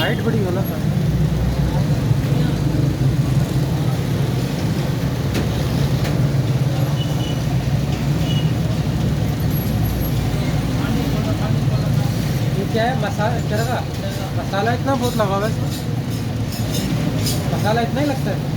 Height बड़ी हो ना सर। ये क्या है, मसाला तरह का? मसाला इतना बहुत लगा हुआ है इसमें? मसाला इतना ही लगता है?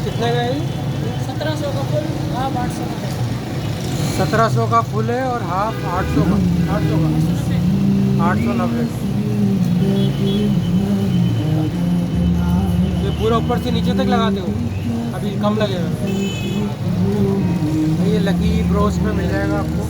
कितने का है ये? 1700 का फुल, हाफ 800 का है। 1700 का फुल है और हाफ 800 का। 800 का 890। ये पूरा ऊपर से नीचे तक लगाते हो? अभी कम लगेगा। ये लकी ब्रोस में मिल जाएगा आपको।